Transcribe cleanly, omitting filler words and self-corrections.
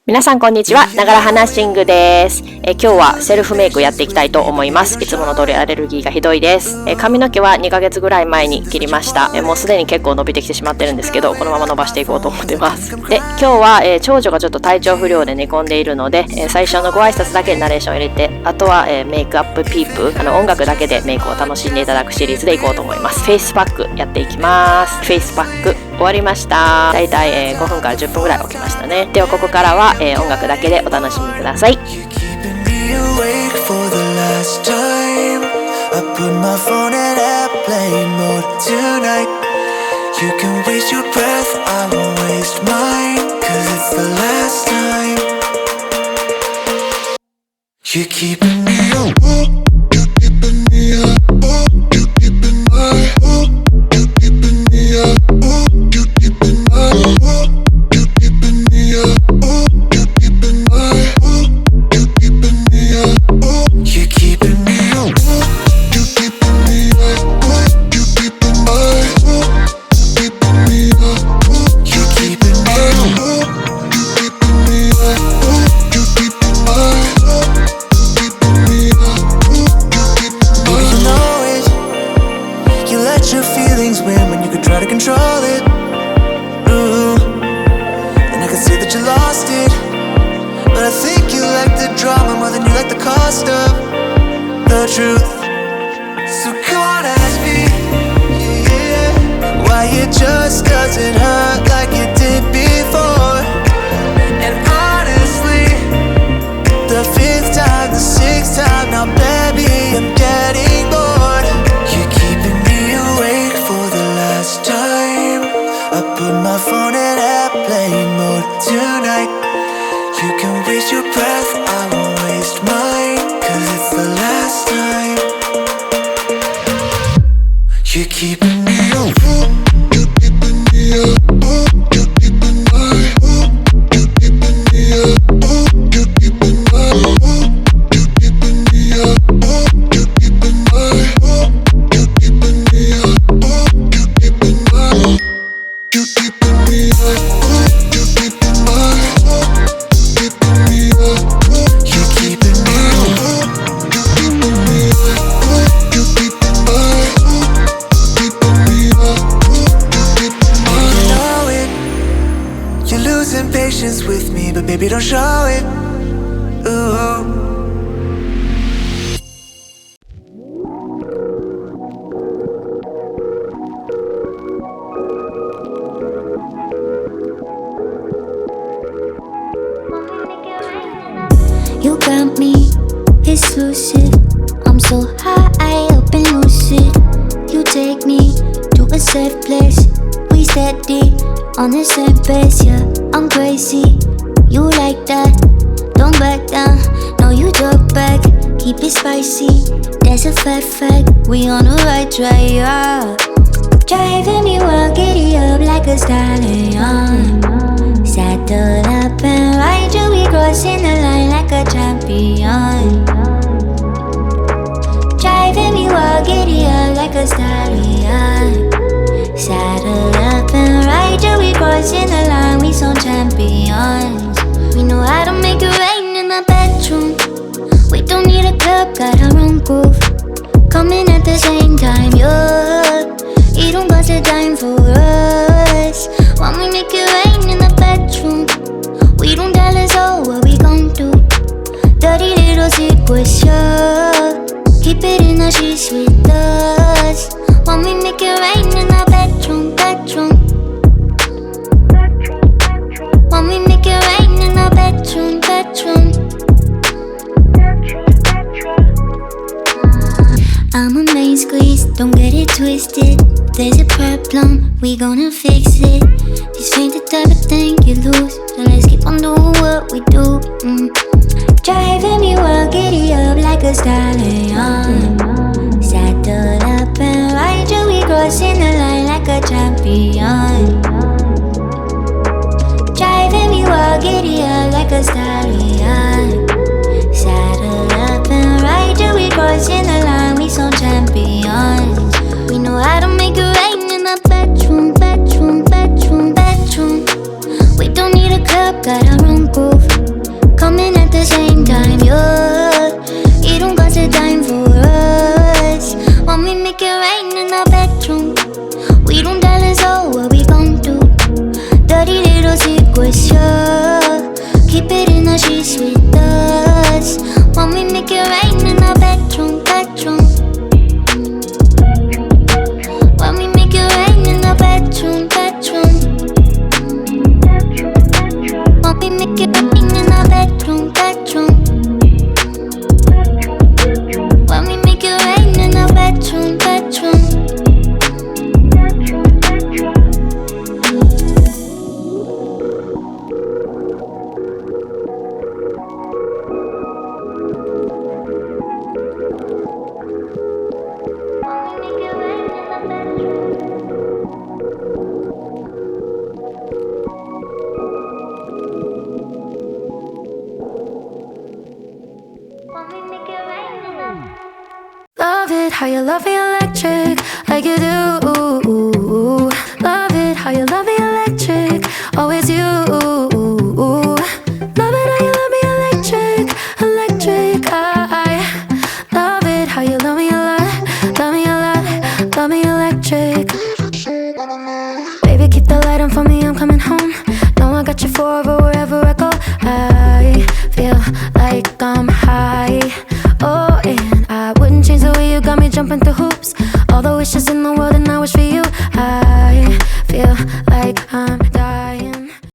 皆さんこんにちは、ながら話ingです。今日はセルフメイクやっていきたいと思います。いつもの通りアレルギーがひどいです。髪の毛は2ヶ月ぐらい前に切りました。もうすでに結構伸びてきてしまってるんですけど、このまま伸ばしていこうと思ってます。で、今日は、長女がちょっと体調不良で寝込んでいるので、最初のご挨拶だけナレーション入れて、あとは、メイクアップピープ、音楽だけでメイクを楽しんでいただくシリーズでいこうと思います。フェイスパックやっていきます。フェイスパック終わりました。だいたい5分から10分ぐらい起きましたね。ではここからは、音楽だけでお楽しみください。You got me exclusive. I'm so high up and lucid. You take me to a safe place. We steady on the same pace, yeah. I'm crazy. You like that? Don't back down. No, you talk back. Keep it spicy. That's a fact. We on the right track, yeah. Driving me wild, giddy up like a stallion. Saddle up and ride you, we crossing the line like a champion. Driving me wild, giddy up like a stallion. Saddle up and ride you, we crossing the line, we some champions. We know how to make it rain in the bedroom. We don't need a club, got our own groove. Coming at the same time, yeah. You don't got a dime for us. Want me make it rain in the bedroom. We don't tell us all what we gon' do. Dirty little secrets, yeah. Keep it in the sheets with us. Want me make it rain in the bedroom. Want me make it rain in the bedroom. I'm a main squeeze, don't get it twisted. There's a problem, we gonna fix it. This ain't the type of thing you lose, so let's keep on doing what we do. Driving me wild, giddy up like a stallion. Saddle up and ride you, we crossing the line like a champion. Driving me wild, giddy up like a stallion. Saddle up and ride you, we crossing the line, we some champions. We know how to make it rain in the bedroom. We don't need a club, got our own groove. Love it how you love me electric like you do.